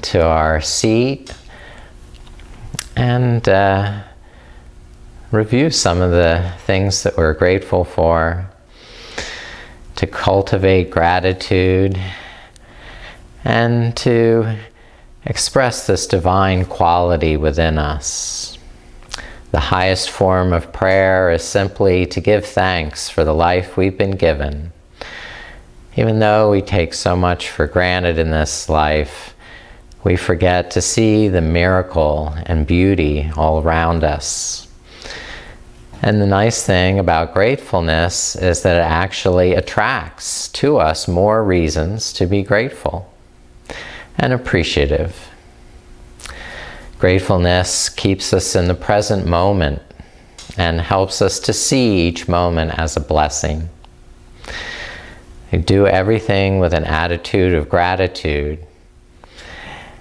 to our seat and review some of the things that we're grateful for, to cultivate gratitude and to express this divine quality within us. The highest form of prayer is simply to give thanks for the life we've been given. Even though we take so much for granted in this life, we forget to see the miracle and beauty all around us. And the nice thing about gratefulness is that it actually attracts to us more reasons to be grateful and appreciative. Gratefulness keeps us in the present moment and helps us to see each moment as a blessing. You do everything with an attitude of gratitude,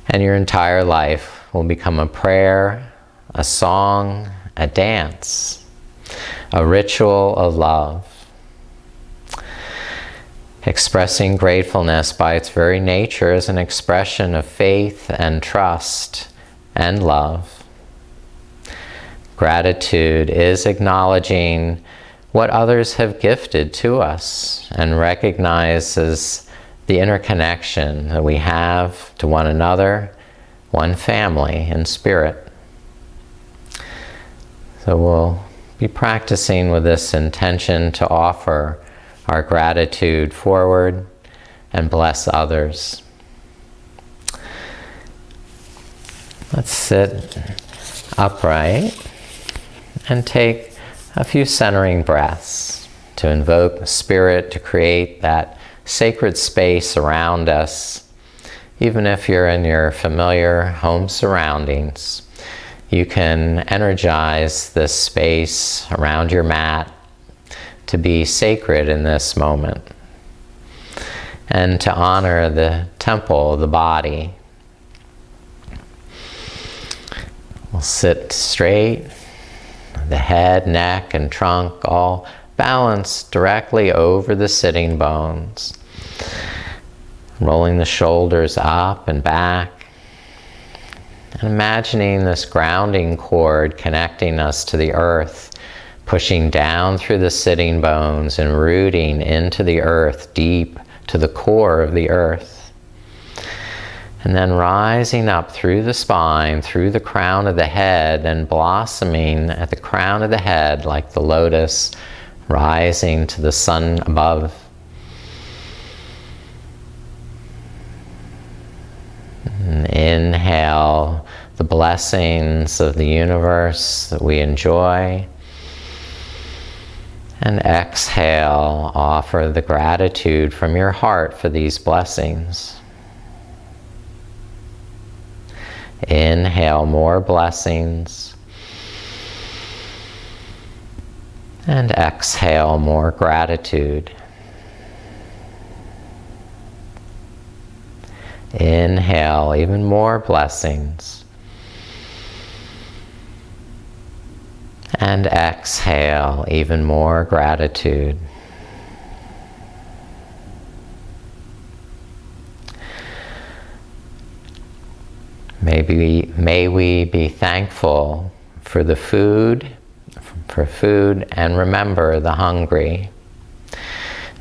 and your entire life will become a prayer, a song, a dance, a ritual of love. Expressing gratefulness by its very nature is an expression of faith and trust and love. Gratitude is acknowledging what others have gifted to us and recognizes the interconnection that we have to one another, one family in spirit. So we'll be practicing with this intention to offer our gratitude forward and bless others. Let's sit upright and take a few centering breaths to invoke the Spirit to create that sacred space around us. Even if you're in your familiar home surroundings, you can energize this space around your mat to be sacred in this moment and to honor the temple of the body. We'll sit straight, the head, neck, and trunk all balanced directly over the sitting bones. Rolling the shoulders up and back. And imagining this grounding cord connecting us to the earth, pushing down through the sitting bones and rooting into the earth, deep to the core of the earth. And then rising up through the spine, through the crown of the head, and blossoming at the crown of the head like the lotus, rising to the sun above. And inhale the blessings of the universe that we enjoy. And exhale, offer the gratitude from your heart for these blessings. Inhale more blessings. And exhale more gratitude. Inhale even more blessings. And exhale even more gratitude. May we be thankful for the food, and remember the hungry.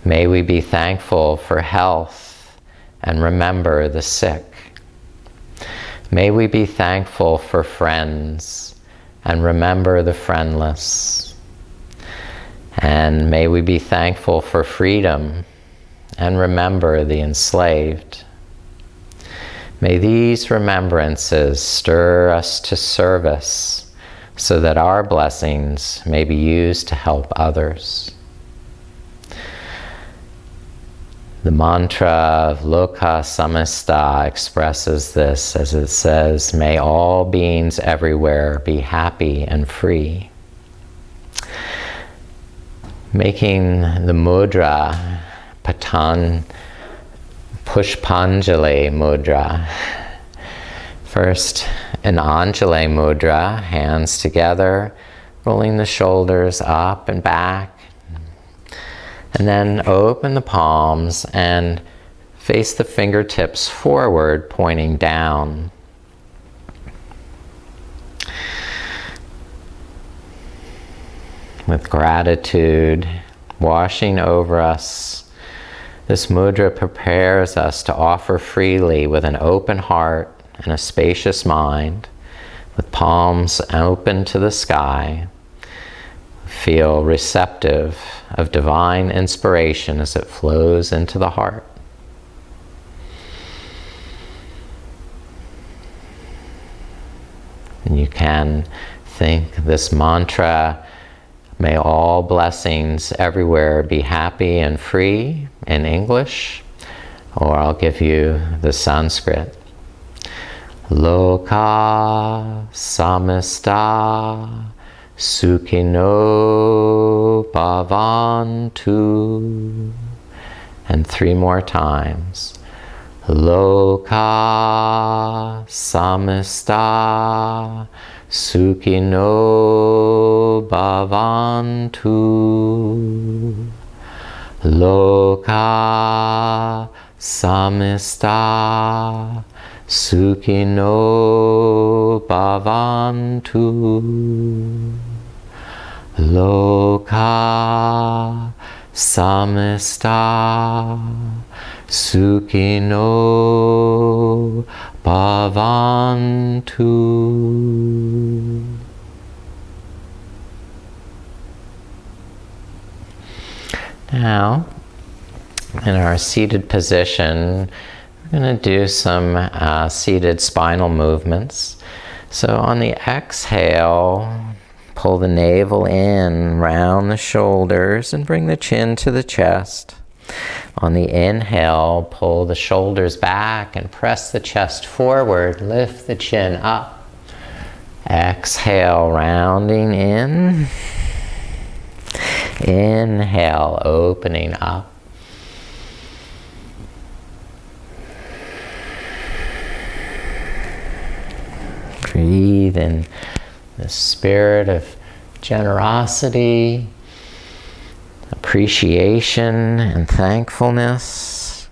May we be thankful for health and remember the sick. May we be thankful for friends and remember the friendless. And may we be thankful for freedom and remember the enslaved. May these remembrances stir us to service so that our blessings may be used to help others. The mantra of Loka Samasta expresses this as it says, "May all beings everywhere be happy and free." Making the mudra Pushpanjali mudra. First, an Anjali mudra, hands together, rolling the shoulders up and back. And then open the palms and Face the fingertips forward, pointing down. With gratitude washing over us, this mudra prepares us to offer freely with an open heart and a spacious mind, with palms open to the sky. Feel receptive of divine inspiration as it flows into the heart. And you can think this mantra, may all blessings everywhere be happy and free, in English, or I'll give you the Sanskrit. Loka samasta sukhino bhavantu. And 3 more times. Loka samasta sukhino bhavantu. Loka samasta sukhino bhavantu. Loka samasta sukhino bhavantu. Now, in our seated position, we're going to do some seated spinal movements. So on the exhale, pull the navel in, round the shoulders, and bring the chin to the chest. On the inhale, pull the shoulders back and press the chest forward, lift the chin up. Exhale, rounding in. Inhale, opening up. Breathe in the spirit of generosity, appreciation, and thankfulness.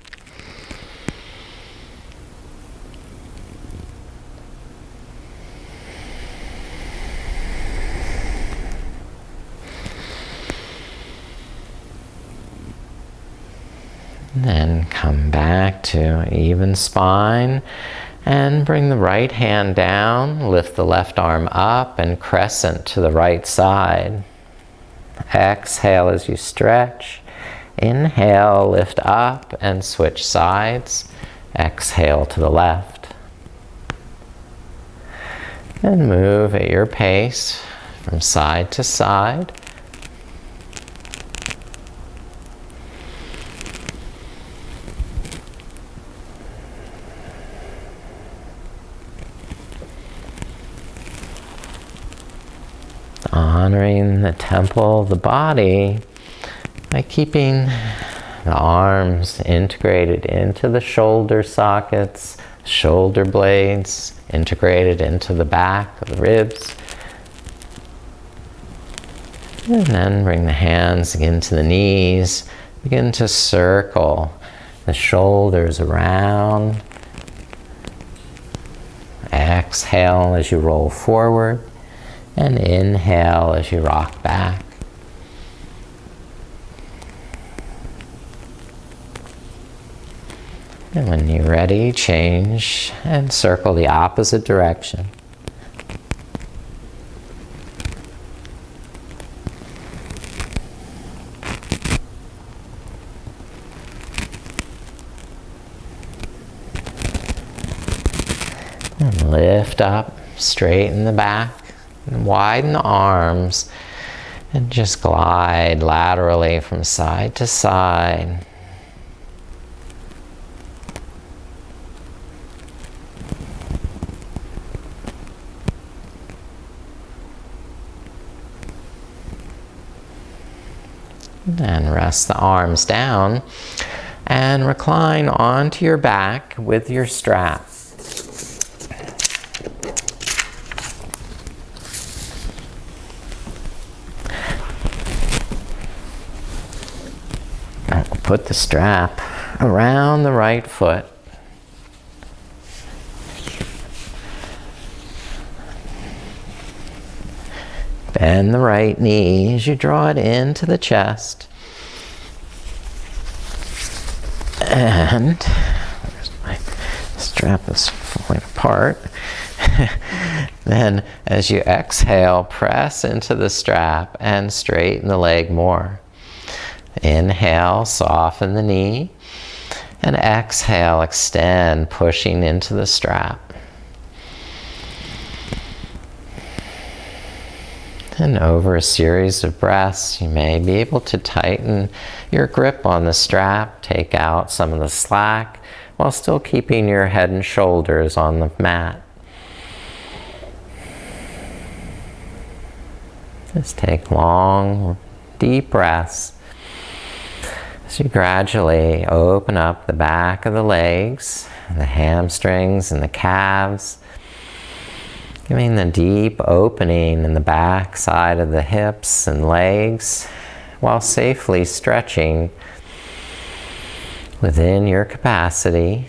Then come back to even spine and bring the right hand down, lift the left arm up and crescent to the right side. Exhale as you stretch. Inhale, lift up and switch sides. Exhale to the left. And move at your pace from side to side. Honoring the temple of the body by keeping the arms integrated into the shoulder sockets, shoulder blades integrated into the back of the ribs. And then bring the hands into the knees. Begin to circle the shoulders around. Exhale as you roll forward. And inhale as you rock back. And when you're ready, change and circle the opposite direction. And lift up, straighten the back. And widen the arms and just glide laterally from side to side. And rest the arms down and recline onto your back with your strap. Put the strap around the right foot. Bend the right knee as you draw it into the chest. And where's my strap is falling apart. Then as you exhale, press into the strap and straighten the leg more. Inhale, soften the knee. And exhale, extend, pushing into the strap. And over a series of breaths, you may be able to tighten your grip on the strap, take out some of the slack, while still keeping your head and shoulders on the mat. Just take long, deep breaths as you gradually open up the back of the legs, the hamstrings and the calves, giving the deep opening in the back side of the hips and legs, while safely stretching within your capacity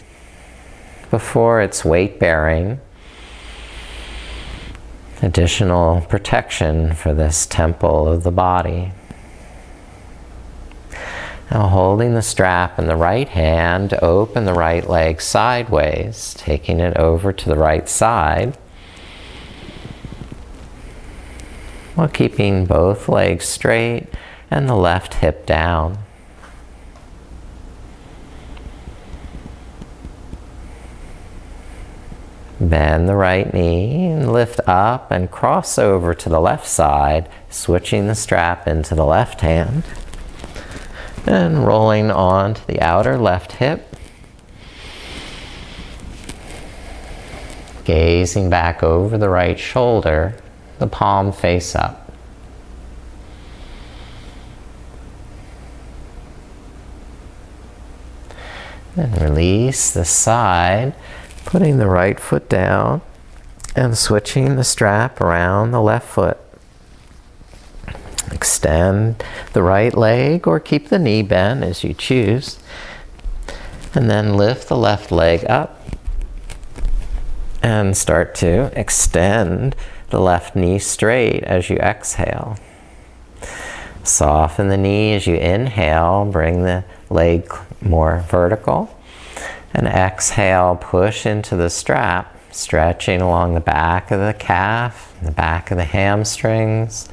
before it's weight bearing. Additional protection for this temple of the body. Now holding the strap in the right hand, open the right leg sideways, taking it over to the right side, while keeping both legs straight and the left hip down. Bend the right knee and lift up and cross over to the left side, switching the strap into the left hand. And rolling on to the outer left hip. Gazing back over the right shoulder, the palm face up. And release the side, putting the right foot down and switching the strap around the left foot. Extend the right leg or keep the knee bent as you choose. And then lift the left leg up and start to extend the left knee straight as you exhale. Soften the knee as you inhale, bring the leg more vertical. And exhale, push into the strap, stretching along the back of the calf, the back of the hamstrings.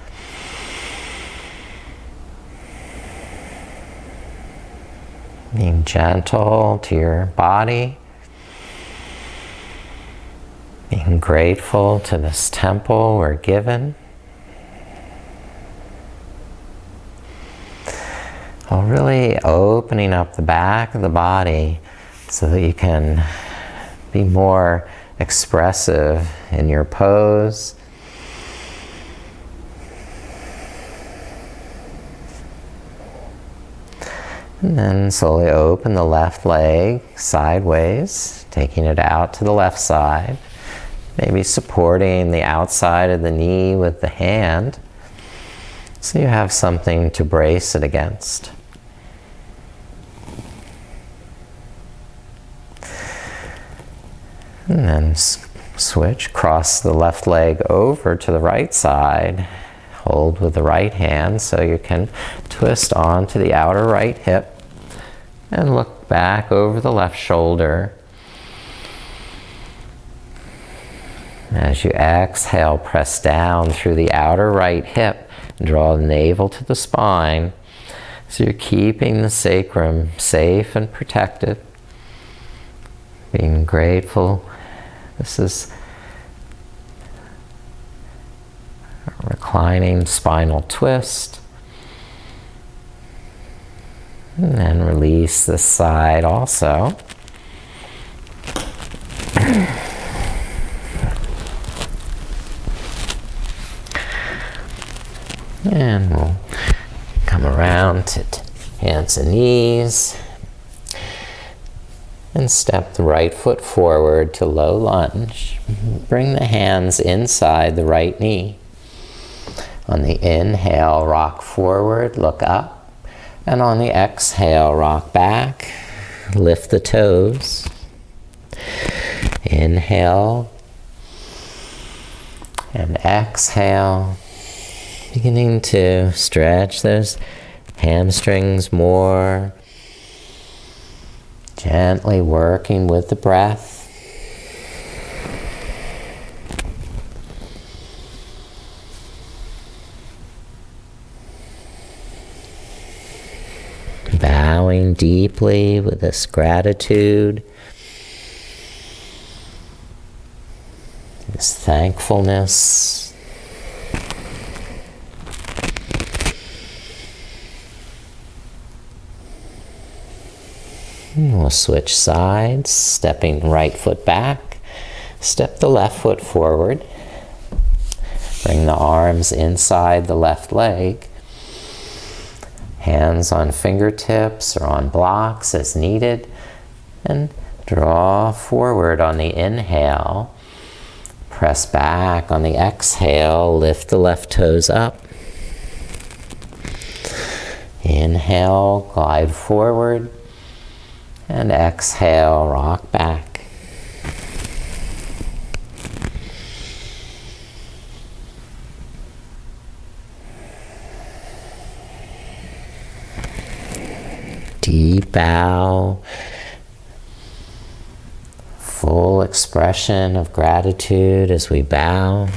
Being gentle to your body. Being grateful to this temple we're given. While really opening up the back of the body so that you can be more expressive in your pose. And then slowly open the left leg sideways, taking it out to the left side. Maybe supporting the outside of the knee with the hand, so you have something to brace it against. And then switch, cross the left leg over to the right side. Hold with the right hand so you can twist onto the outer right hip and look back over the left shoulder. As you exhale, press down through the outer right hip and draw the navel to the spine. So you're keeping the sacrum safe and protected. Being grateful. This is a reclining spinal twist. And then release this side also. And we'll come around to hands and knees. And step the right foot forward to low lunge. Bring the hands inside the right knee. On the inhale, rock forward, look up. And on the exhale, rock back, lift the toes. Inhale and exhale. Beginning to stretch those hamstrings more. Gently working with the breath. Bowing deeply with this gratitude, this thankfulness. And we'll switch sides, stepping right foot back, step the left foot forward, bring the arms inside the left leg. Hands on fingertips or on blocks as needed, and draw forward on the inhale. Press back on the exhale, lift the left toes up. Inhale, glide forward, and exhale, rock back. Deep bow, full expression of gratitude as we bow.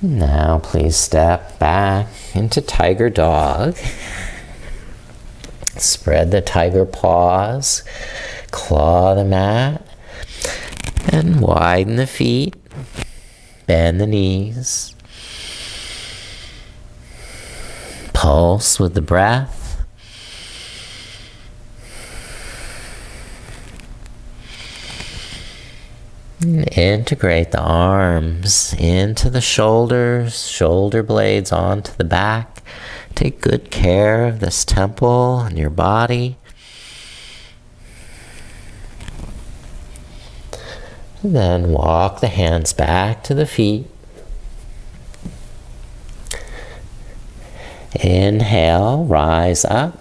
Now please step back into Tiger Dog. Spread the tiger paws, claw the mat, and widen the feet, bend the knees. Pulse with the breath. And integrate the arms into the shoulders, shoulder blades onto the back. Take good care of this temple and your body. And then walk the hands back to the feet. Inhale, rise up.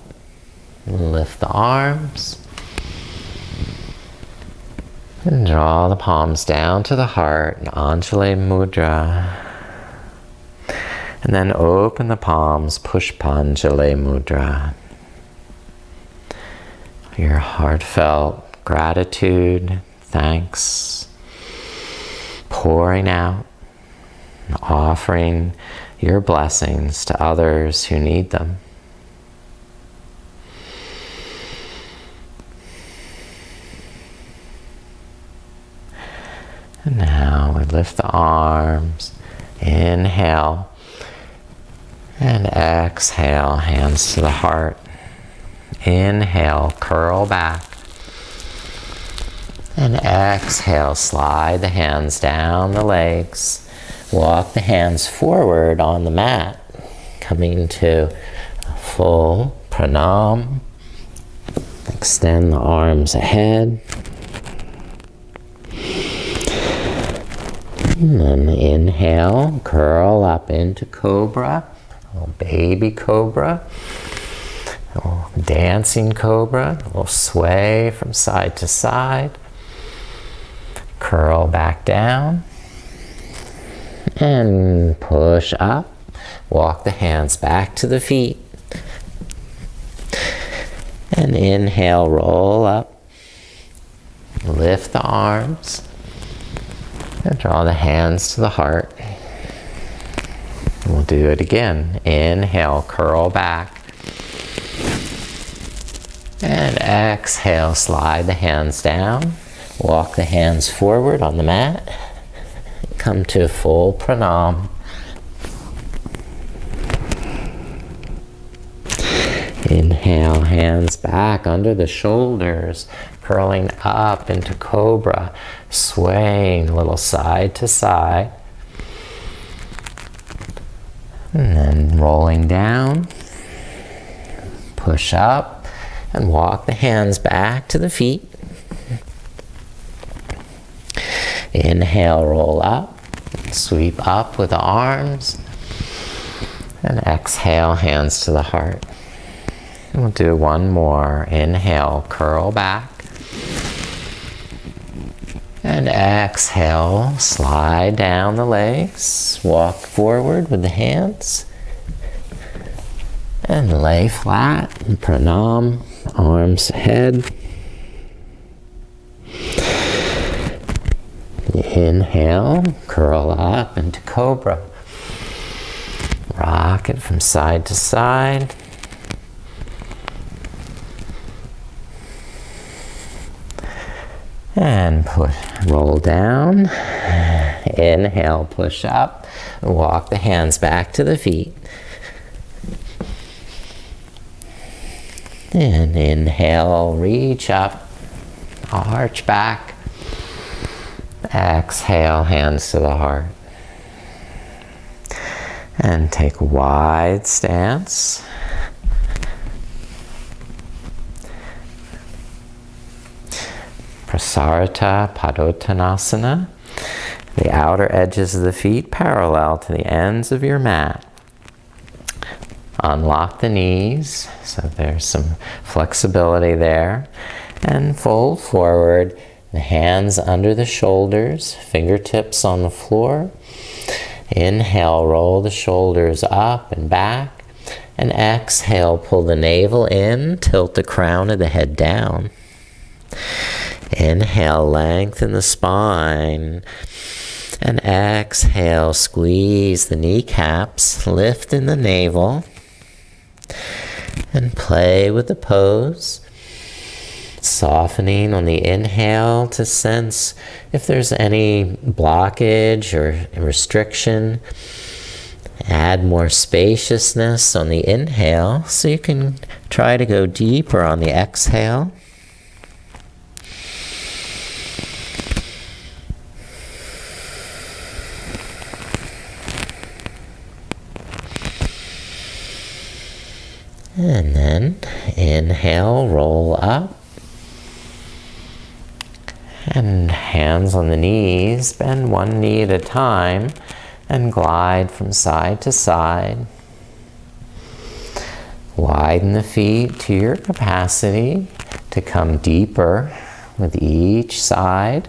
Lift the arms. And draw the palms down to the heart in Anjali Mudra. And then open the palms, Pushpanjali Mudra. Your heartfelt gratitude, thanks, pouring out, and offering your blessings to others who need them. And now we lift the arms, inhale, and exhale, hands to the heart. Inhale, curl back. And exhale, slide the hands down the legs. Walk the hands forward on the mat, coming to a full pranam. Extend the arms ahead. And then inhale, curl up into cobra. Little baby cobra, little dancing cobra, a little sway from side to side. Curl back down and push up. Walk the hands back to the feet. And inhale, roll up. Lift the arms and draw the hands to the heart. We'll do it again. Inhale, curl back. And exhale, slide the hands down. Walk the hands forward on the mat. Come to full pranam. Inhale, hands back under the shoulders, curling up into cobra, swaying a little side to side. And then rolling down, push up, and walk the hands back to the feet. Inhale, roll up. Sweep up with the arms. And exhale, hands to the heart. And we'll do one more. Inhale, curl back. And exhale, slide down the legs. Walk forward with the hands. And lay flat. Pranam, arms ahead. Inhale, curl up into cobra. Rock it from side to side. And roll down. Inhale, push up. Walk the hands back to the feet. And inhale, reach up. Arch back. Exhale, hands to the heart. And take a wide stance. Prasarita Padottanasana. The outer edges of the feet parallel to the ends of your mat. Unlock the knees, so there's some flexibility there. And fold forward, the hands under the shoulders, fingertips on the floor. Inhale, roll the shoulders up and back. And exhale, pull the navel in, tilt the crown of the head down. Inhale, lengthen the spine. And exhale, squeeze the kneecaps, lift in the navel. And play with the pose. Softening on the inhale to sense if there's any blockage or restriction. Add more spaciousness on the inhale so you can try to go deeper on the exhale. And then inhale, roll up. And hands on the knees, bend one knee at a time and glide from side to side. Widen the feet to your capacity to come deeper with each side.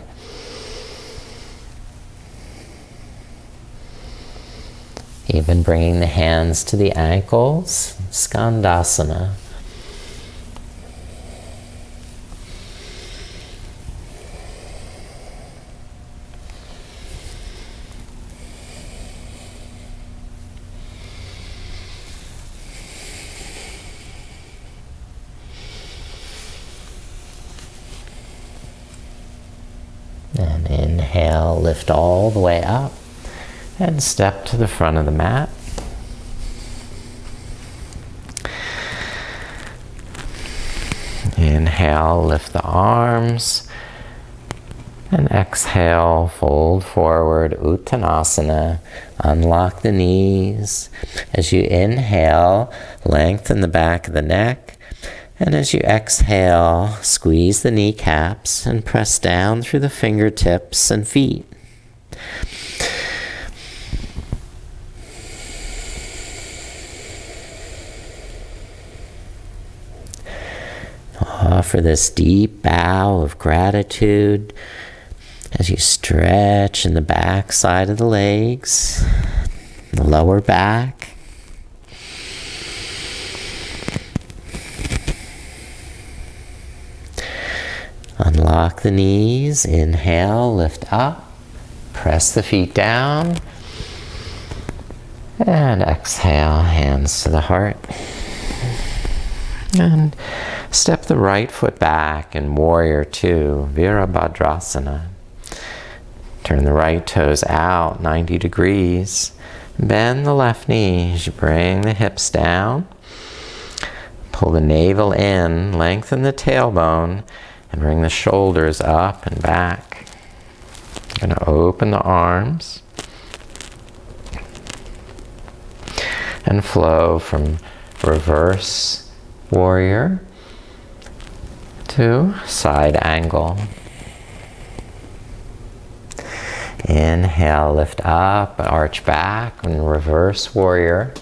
Even bringing the hands to the ankles, Skandasana. And inhale, lift all the way up and step to the front of the mat. Inhale, lift the arms. And exhale, fold forward, Uttanasana. Unlock the knees. As you inhale, lengthen the back of the neck. And as you exhale, squeeze the kneecaps and press down through the fingertips and feet. Offer this deep bow of gratitude as you stretch in the back side of the legs, the lower back. Unlock the knees, inhale, lift up, press the feet down, and exhale, hands to the heart. And step the right foot back in Warrior Two, Virabhadrasana. Turn the right toes out 90 degrees. Bend the left knee as you bring the hips down. Pull the navel in, lengthen the tailbone, and bring the shoulders up and back. You're going to open the arms and flow from reverse warrior to side angle. Inhale, lift up, arch back, and reverse warrior.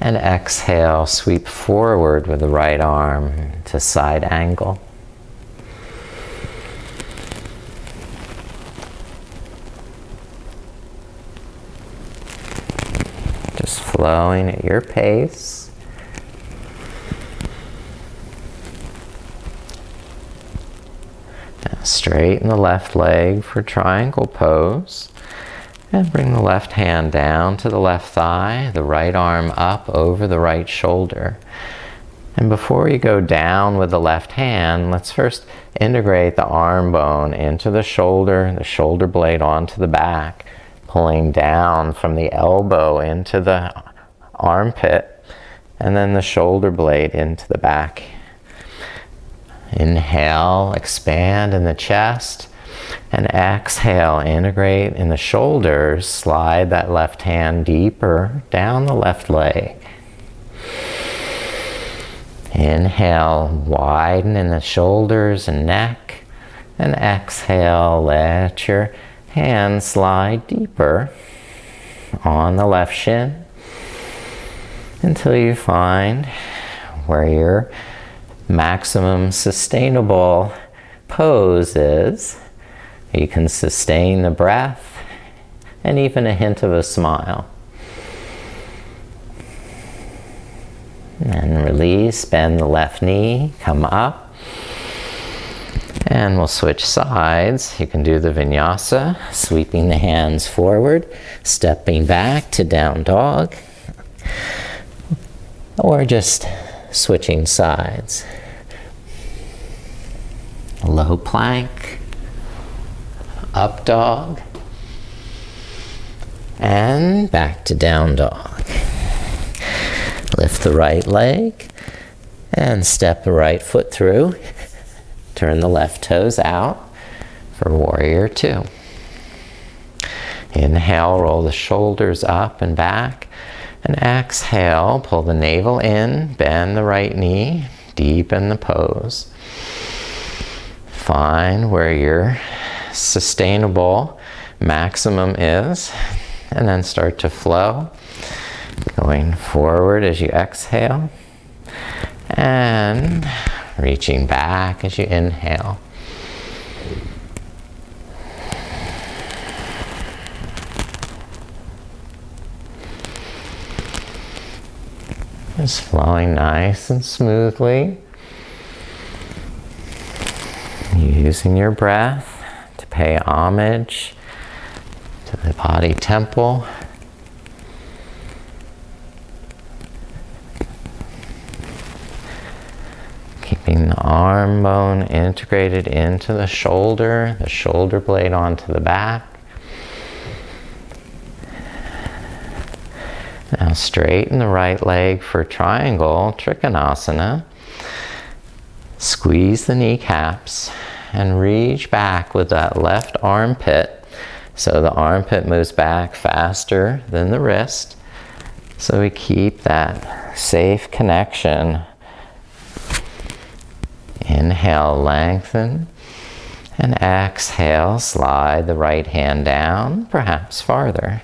And exhale, sweep forward with the right arm to side angle. Just flowing at your pace. Now straighten the left leg for triangle pose. And bring the left hand down to the left thigh, the right arm up over the right shoulder. And before you go down with the left hand, let's first integrate the arm bone into the shoulder blade onto the back, pulling down from the elbow into the armpit, and then the shoulder blade into the back. Inhale, expand in the chest. And exhale, integrate in the shoulders, slide that left hand deeper down the left leg. Inhale, widen in the shoulders and neck. And exhale, let your hand slide deeper on the left shin until you find where your maximum sustainable pose is. You can sustain the breath and even a hint of a smile. And release, bend the left knee, come up. And we'll switch sides. You can do the vinyasa, sweeping the hands forward, stepping back to down dog, or just switching sides. Low plank. Up dog, and back to down dog. Lift the right leg, and step the right foot through. Turn the left toes out for warrior two. Inhale, roll the shoulders up and back, and exhale, pull the navel in, bend the right knee, deepen the pose. Find where your sustainable maximum is, and then start to flow, going forward as you exhale, and reaching back as you inhale. Just flowing nice and smoothly, using your breath to pay homage to the body temple. Keeping the arm bone integrated into the shoulder blade onto the back. Now straighten the right leg for triangle, Trikonasana. Squeeze the kneecaps and reach back with that left armpit. So the armpit moves back faster than the wrist. So we keep that safe connection. Inhale, lengthen. And exhale, slide the right hand down, perhaps farther.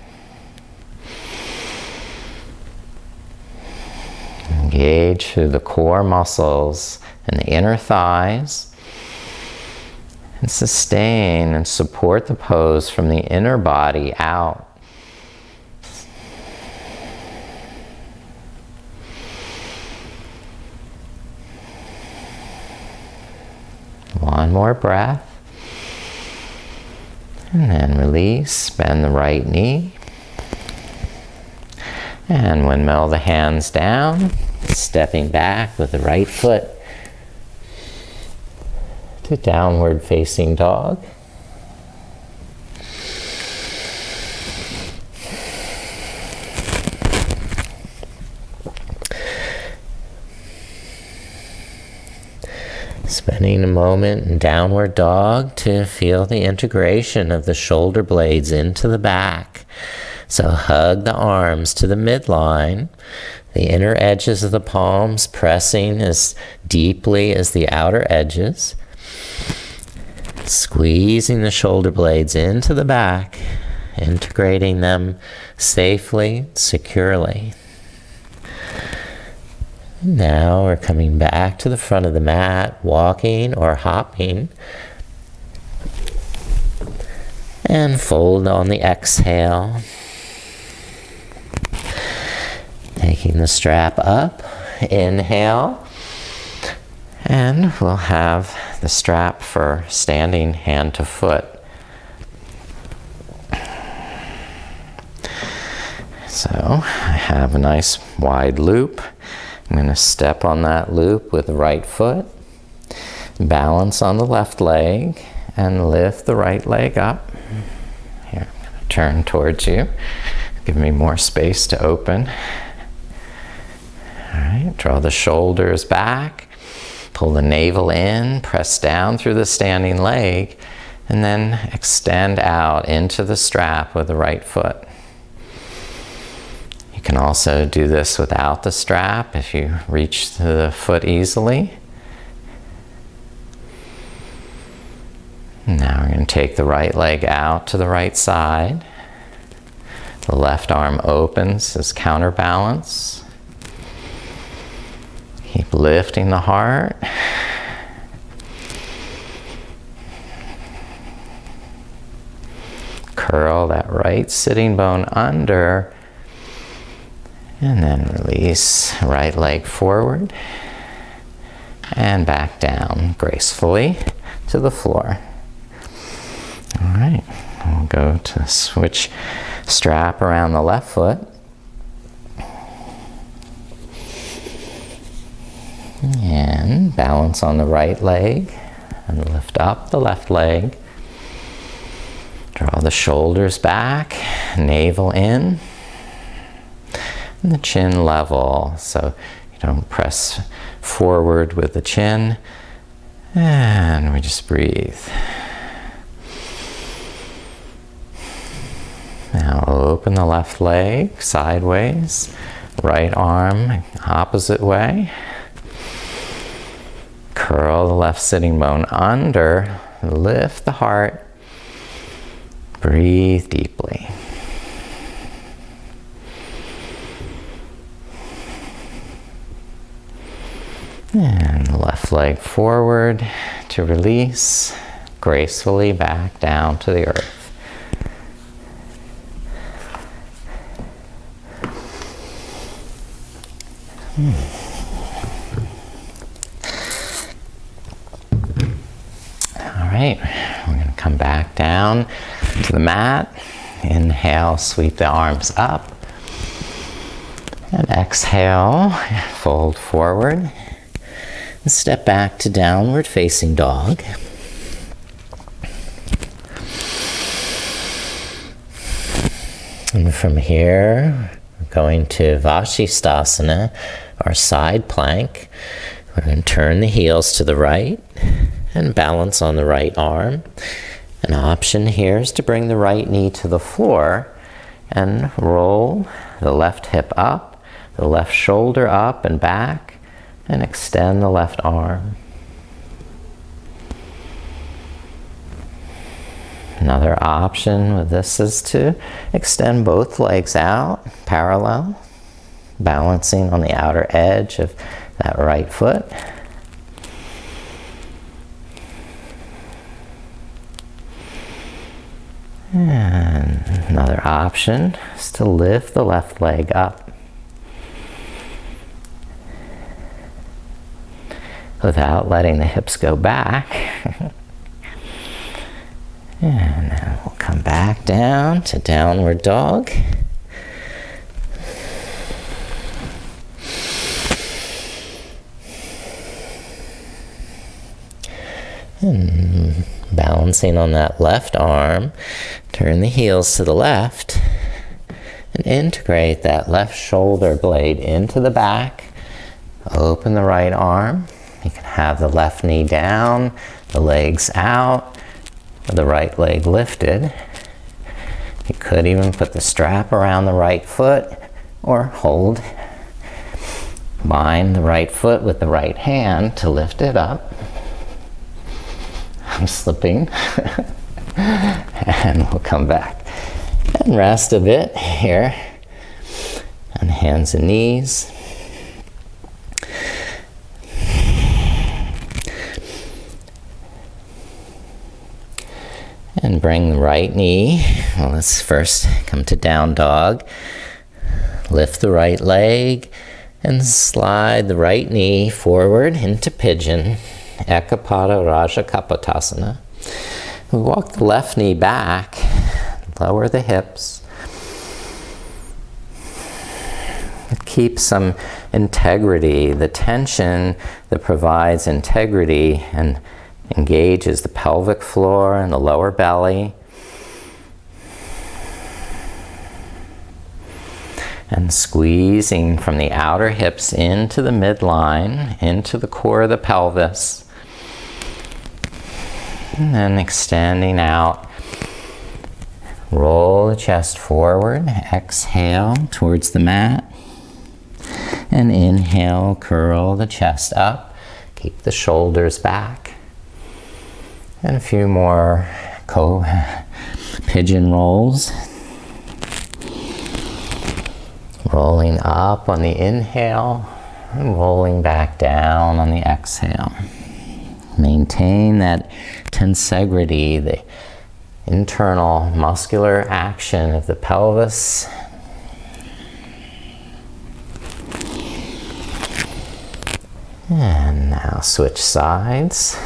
Engage through the core muscles and the inner thighs. And sustain and support the pose from the inner body out. One more breath. And then release, bend the right knee. And windmill the hands down, stepping back with the right foot to downward facing dog. Spending a moment in downward dog to feel the integration of the shoulder blades into the back. So hug the arms to the midline, the inner edges of the palms pressing as deeply as the outer edges. Squeezing the shoulder blades into the back, integrating them safely, securely. Now we're coming back to the front of the mat, walking or hopping. And fold on the exhale. Taking the strap up, inhale. And we'll have the strap for standing hand to foot. So I have a nice wide loop. I'm going to step on that loop with the right foot, balance on the left leg, and lift the right leg up. Here, I'm going to turn towards you. Give me more space to open. All right, draw the shoulders back, pull the navel in, press down through the standing leg, and then extend out into the strap with the right foot. You can also do this without the strap if you reach the foot easily. Now we're going to take the right leg out to the right side. The left arm opens as counterbalance. Keep lifting the heart. Curl that right sitting bone under. And then release right leg forward and back down gracefully to the floor. All right, we'll go to switch strap around the left foot. And balance on the right leg and lift up the left leg. Draw the shoulders back, navel in. And the chin level, so you don't press forward with the chin. And we just breathe. Now open the left leg sideways, right arm opposite way. Curl the left sitting bone under, lift the heart, breathe deeply. And the left leg forward to release, gracefully back down to the earth. All right, we're going to come back down to the mat. Inhale, sweep the arms up. And exhale, fold forward. And step back to downward facing dog. And from here, we're going to Vashisthasana, our side plank. We're going to turn the heels to the right and balance on the right arm. An option here is to bring the right knee to the floor and roll the left hip up, the left shoulder up and back, and extend the left arm. Another option with this is to extend both legs out, parallel, balancing on the outer edge of that right foot. And another option is to lift the left leg up without letting the hips go back. And then we'll come back down to downward dog. And balancing on that left arm, turn the heels to the left and integrate that left shoulder blade into the back. Open the right arm. You can have the left knee down, the legs out, the right leg lifted. You could even put the strap around the right foot or hold. Bind the right foot with the right hand to lift it up. I'm slipping. And we'll come back and rest a bit here on hands and knees. And bring the right knee. Well, let's first come to down dog. Lift the right leg and slide the right knee forward into pigeon. Ekapada Raja Kapotasana. We walk the left knee back, lower the hips. Keep some integrity, the tension that provides integrity and engages the pelvic floor and the lower belly. And squeezing from the outer hips into the midline, into the core of the pelvis. And then extending out. Roll the chest forward. Exhale towards the mat. And inhale, curl the chest up. Keep the shoulders back. And a few more pigeon rolls. Rolling up on the inhale and rolling back down on the exhale. Maintain that tensegrity, the internal muscular action of the pelvis. And now switch sides.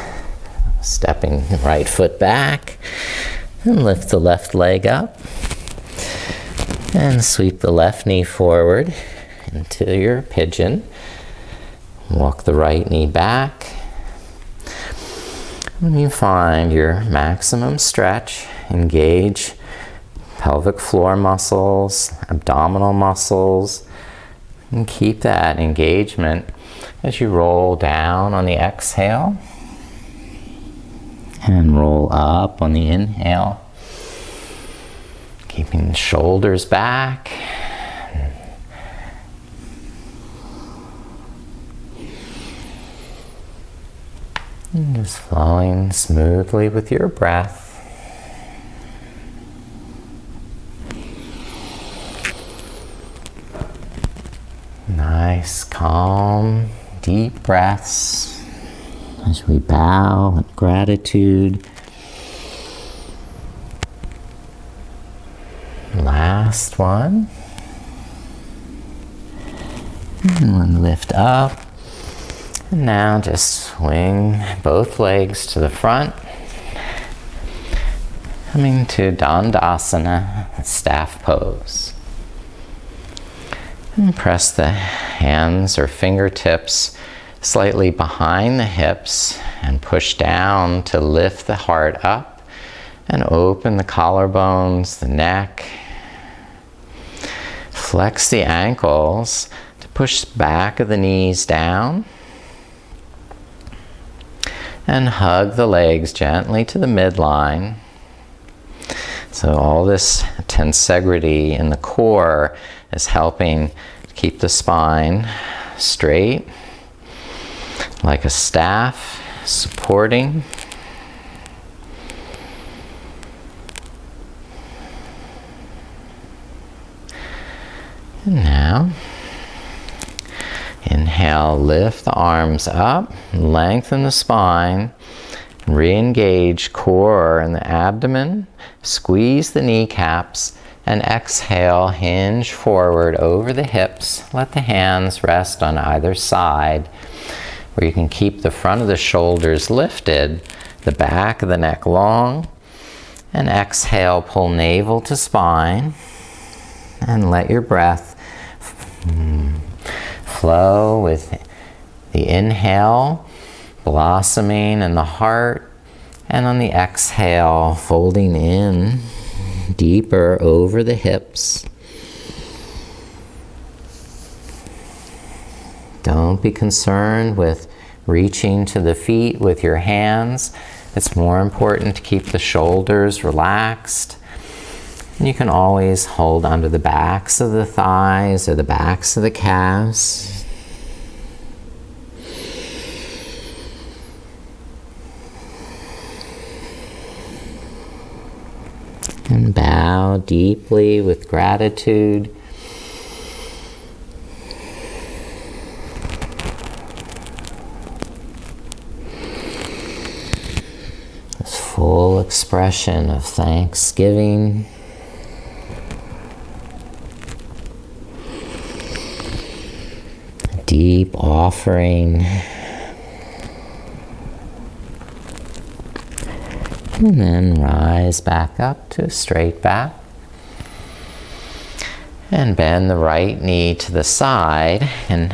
Stepping the right foot back and lift the left leg up. And sweep the left knee forward into your pigeon. Walk the right knee back. When you find your maximum stretch, engage pelvic floor muscles, abdominal muscles, and keep that engagement as you roll down on the exhale and roll up on the inhale. Keeping the shoulders back. And just flowing smoothly with your breath. Nice, calm, deep breaths as we bow with gratitude. Last one. And one lift up. And now just swing both legs to the front. Coming to Dandasana, staff pose. And press the hands or fingertips slightly behind the hips and push down to lift the heart up and open the collarbones, the neck. Flex the ankles to push the back of the knees down. And hug the legs gently to the midline. So all this tensegrity in the core is helping keep the spine straight, like a staff supporting. And now, inhale, lift the arms up, lengthen the spine, re-engage core and the abdomen, squeeze the kneecaps, and exhale, hinge forward over the hips. Let the hands rest on either side, where you can keep the front of the shoulders lifted, the back of the neck long, and exhale, pull navel to spine, and let your breath flow with the inhale, blossoming in the heart, and on the exhale, folding in deeper over the hips. Don't be concerned with reaching to the feet with your hands. It's more important to keep the shoulders relaxed. And you can always hold onto the backs of the thighs or the backs of the calves. And bow deeply with gratitude. This full expression of thanksgiving. A deep offering. And then rise back up to a straight back. And bend the right knee to the side and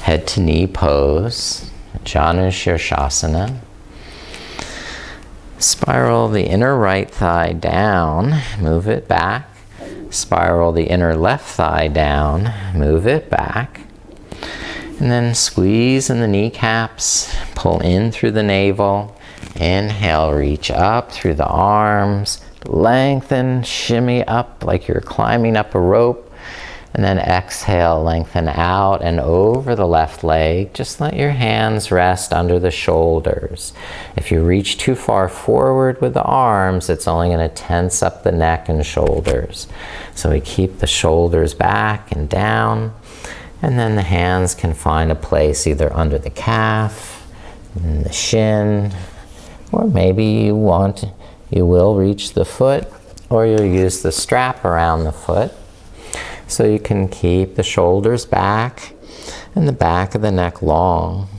head to knee pose, Janushirshasana. Spiral the inner right thigh down, move it back. Spiral the inner left thigh down, move it back. And then squeeze in the kneecaps, pull in through the navel. Inhale, reach up through the arms, lengthen, shimmy up like you're climbing up a rope, and then exhale, lengthen out and over the left leg. Just let your hands rest under the shoulders. If you reach too far forward with the arms, it's only going to tense up the neck and shoulders. So we keep the shoulders back and down, and then the hands can find a place either under the calf, in the shin, or maybe you will reach the foot, or you'll use the strap around the foot. So you can keep the shoulders back and the back of the neck long.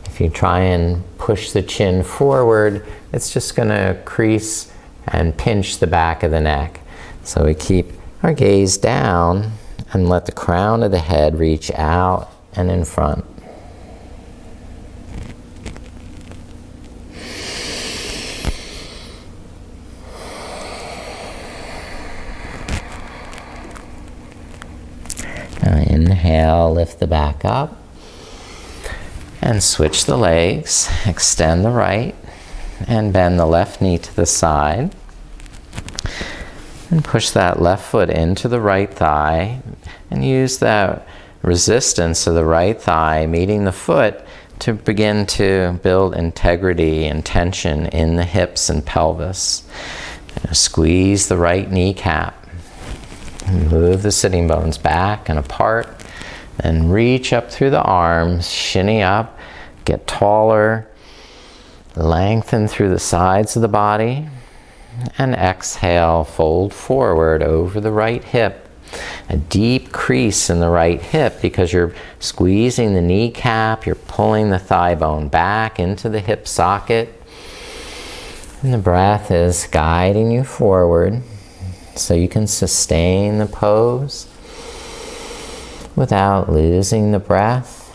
If you try and push the chin forward, it's just going to crease and pinch the back of the neck. So we keep our gaze down and let the crown of the head reach out and in front. Now inhale, lift the back up, and switch the legs. Extend the right, and bend the left knee to the side. And push that left foot into the right thigh, and use that resistance of the right thigh meeting the foot to begin to build integrity and tension in the hips and pelvis. Squeeze the right kneecap. Move the sitting bones back and apart, and reach up through the arms, shinny up, get taller, lengthen through the sides of the body, and exhale, fold forward over the right hip. A deep crease in the right hip because you're squeezing the kneecap, you're pulling the thigh bone back into the hip socket, and the breath is guiding you forward. So you can sustain the pose without losing the breath,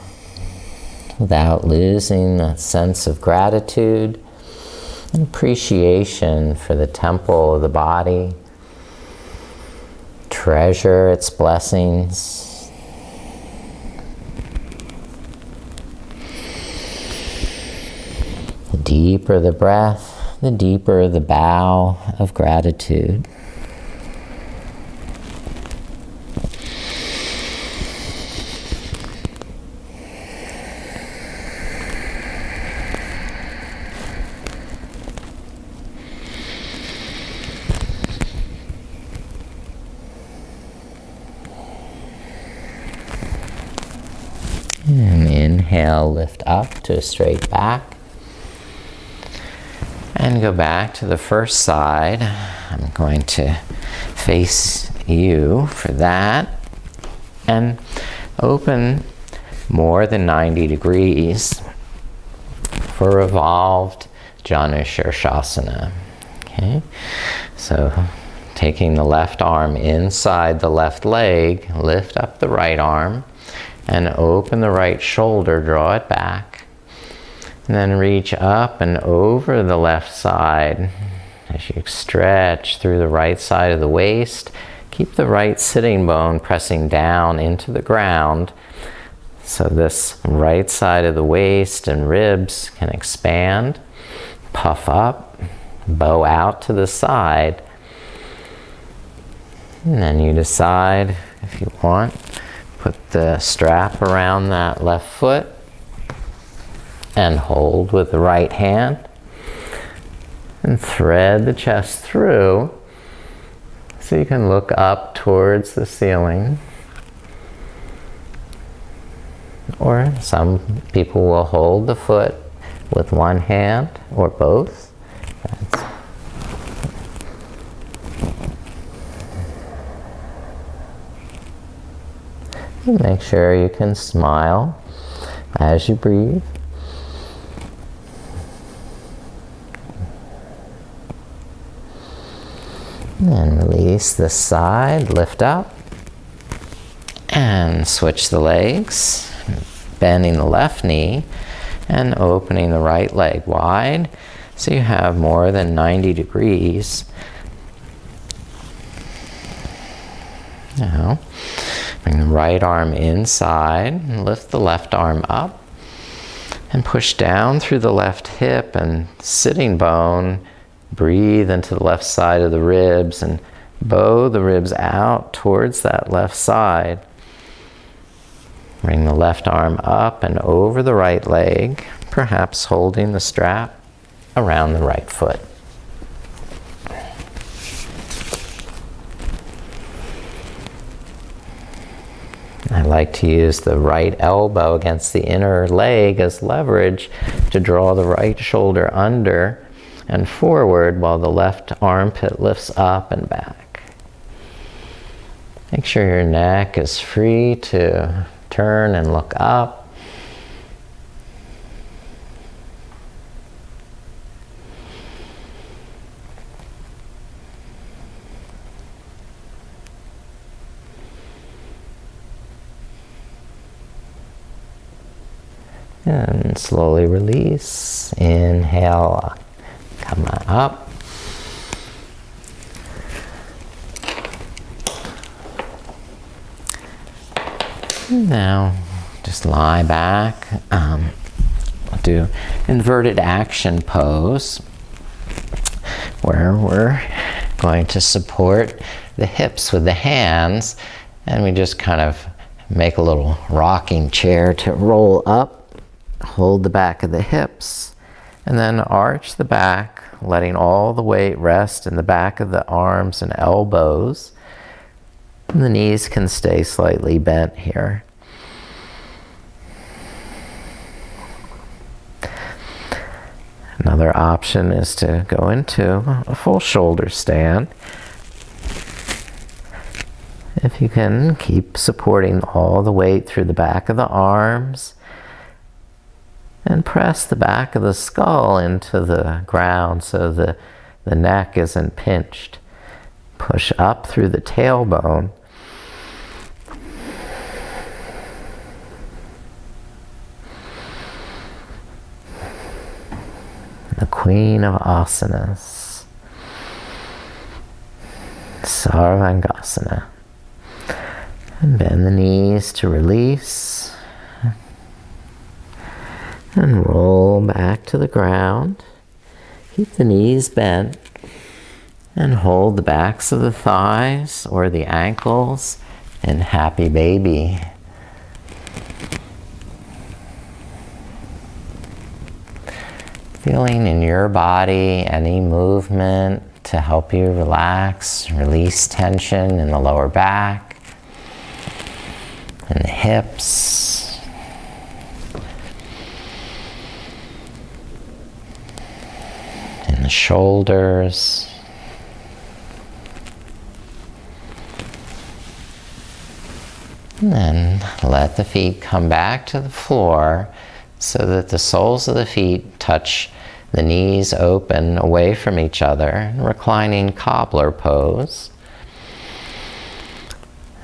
without losing the sense of gratitude and appreciation for the temple of the body. Treasure its blessings. The deeper the breath, the deeper the bow of gratitude. And inhale, lift up to a straight back. And go back to the first side. I'm going to face you for that. And open more than 90 degrees for revolved Janushirshasana. Okay? So taking the left arm inside the left leg, lift up the right arm. And open the right shoulder, draw it back. And then reach up and over the left side as you stretch through the right side of the waist. Keep the right sitting bone pressing down into the ground so this right side of the waist and ribs can expand, puff up, bow out to the side. And then you decide if you want. Put the strap around that left foot and hold with the right hand. And thread the chest through so you can look up towards the ceiling. Or some people will hold the foot with one hand or both. Make sure you can smile as you breathe. And release this side, lift up, and switch the legs, bending the left knee and opening the right leg wide so you have more than 90 degrees. Now, bring the right arm inside and lift the left arm up and push down through the left hip and sitting bone. Breathe into the left side of the ribs and bow the ribs out towards that left side. Bring the left arm up and over the right leg, perhaps holding the strap around the right foot. I like to use the right elbow against the inner leg as leverage to draw the right shoulder under and forward while the left armpit lifts up and back. Make sure your neck is free to turn and look up. And slowly release. Inhale. Come on up. Now, just lie back. We'll do inverted action pose, where we're going to support the hips with the hands, and we just kind of make a little rocking chair to roll up, hold the back of the hips, and then arch the back, letting all the weight rest in the back of the arms and elbows. And the knees can stay slightly bent here. Another option is to go into a full shoulder stand. If you can, keep supporting all the weight through the back of the arms. And press the back of the skull into the ground so the neck isn't pinched. Push up through the tailbone. The Queen of Asanas. Sarvangasana. And bend the knees to release. And roll back to the ground. Keep the knees bent. And hold the backs of the thighs or the ankles in happy baby. Feeling in your body any movement to help you relax, release tension in the lower back, in the hips, in the shoulders. And then let the feet come back to the floor so that the soles of the feet touch the knees open away from each other, reclining cobbler pose.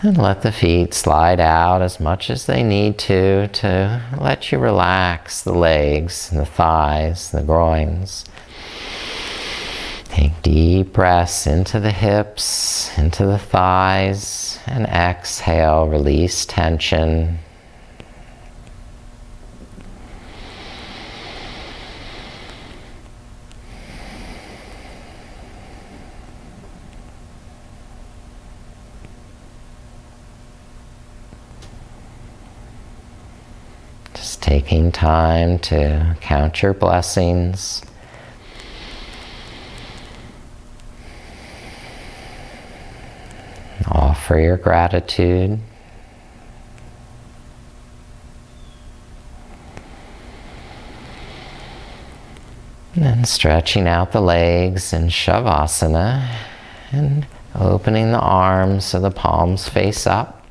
And let the feet slide out as much as they need to let you relax the legs, the thighs, the groins. Take deep breaths into the hips, into the thighs, and exhale, release tension. Just taking time to count your blessings. Offer your gratitude. And then stretching out the legs in Shavasana and opening the arms so the palms face up.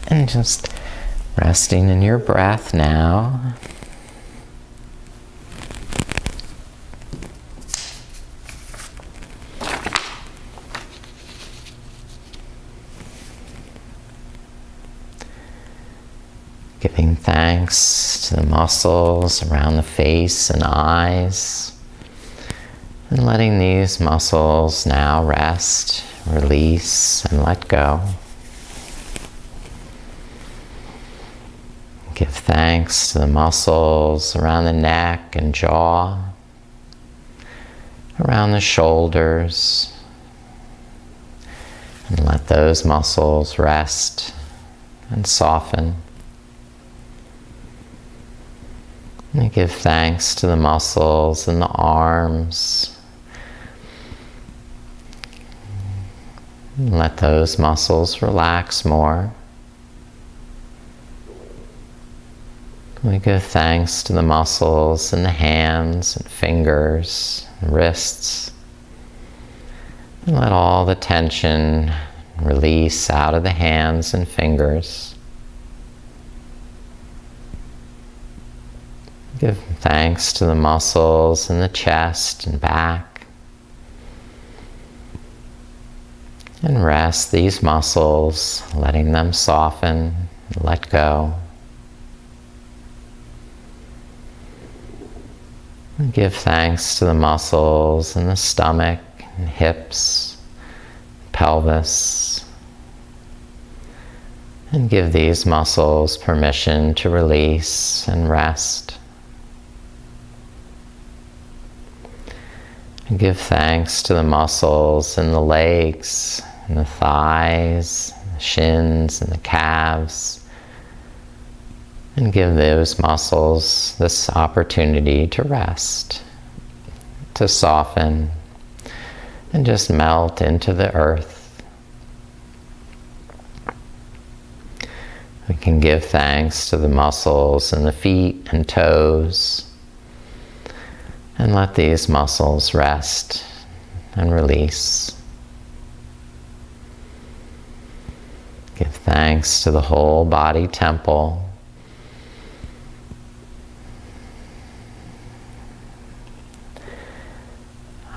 And just resting in your breath now. Giving thanks to the muscles around the face and eyes. And letting these muscles now rest, release, and let go. Give thanks to the muscles around the neck and jaw, around the shoulders, and let those muscles rest and soften. And give thanks to the muscles in the arms. And let those muscles relax more. We give thanks to the muscles in the hands and fingers and wrists. And let all the tension release out of the hands and fingers. Give thanks to the muscles in the chest and back. And rest these muscles, letting them soften and let go. And give thanks to the muscles in the stomach and hips, pelvis. And give these muscles permission to release and rest. And give thanks to the muscles in the legs, and the thighs, the shins, and the calves. And give those muscles this opportunity to rest, to soften, and just melt into the earth. We can give thanks to the muscles in the feet and toes. And let these muscles rest and release. Give thanks to the whole body temple.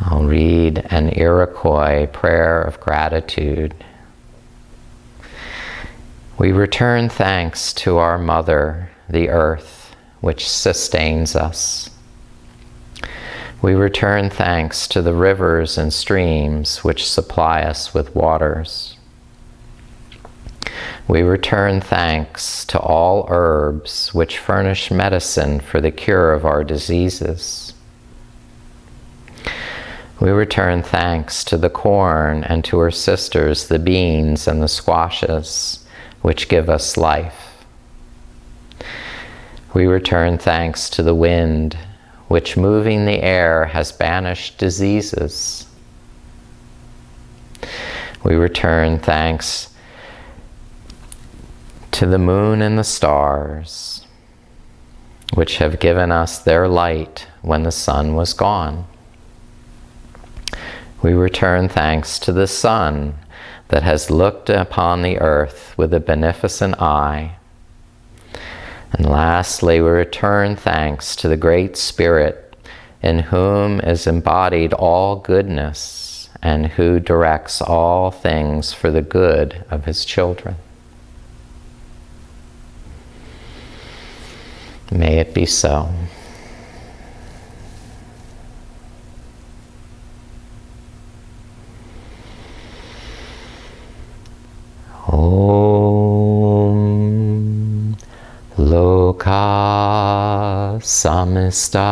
I'll read an Iroquois prayer of gratitude. We return thanks to our Mother, the Earth, which sustains us. We return thanks to the rivers and streams which supply us with waters. We return thanks to all herbs which furnish medicine for the cure of our diseases. We return thanks to the corn and to her sisters, the beans and the squashes, which give us life. We return thanks to the wind, which moving the air has banished diseases. We return thanks to the moon and the stars, which have given us their light when the sun was gone. We return thanks to the sun that has looked upon the earth with a beneficent eye. And lastly, we return thanks to the Great Spirit, in whom is embodied all goodness, and who directs all things for the good of his children. May it be so. Om Loka Samista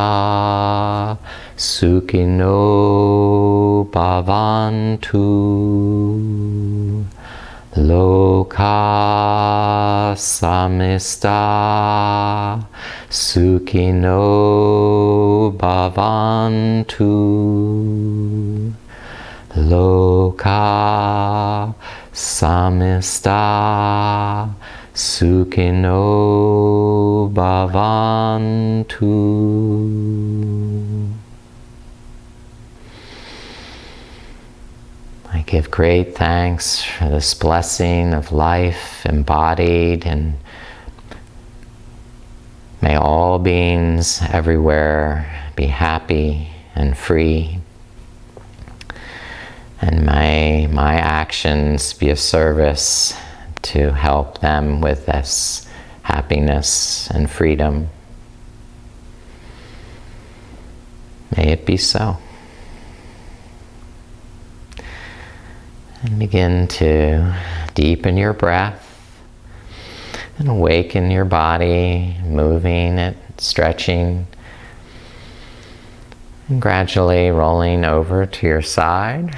Sukhino Bhavantu. Loka samista sukhino bhavantu. Loka samista sukhino bhavantu. I give great thanks for this blessing of life embodied, and may all beings everywhere be happy and free. And may my actions be of service to help them with this happiness and freedom. May it be so. And begin to deepen your breath and awaken your body, moving it, stretching, and gradually rolling over to your side.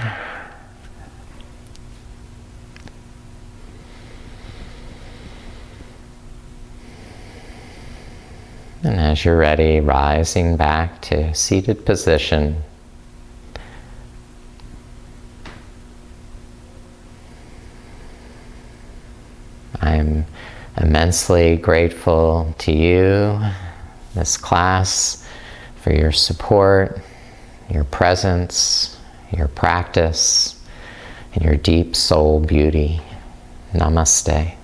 And as you're ready, rising back to seated position. I'm immensely grateful to you, this class, for your support, your presence, your practice, and your deep soul beauty. Namaste.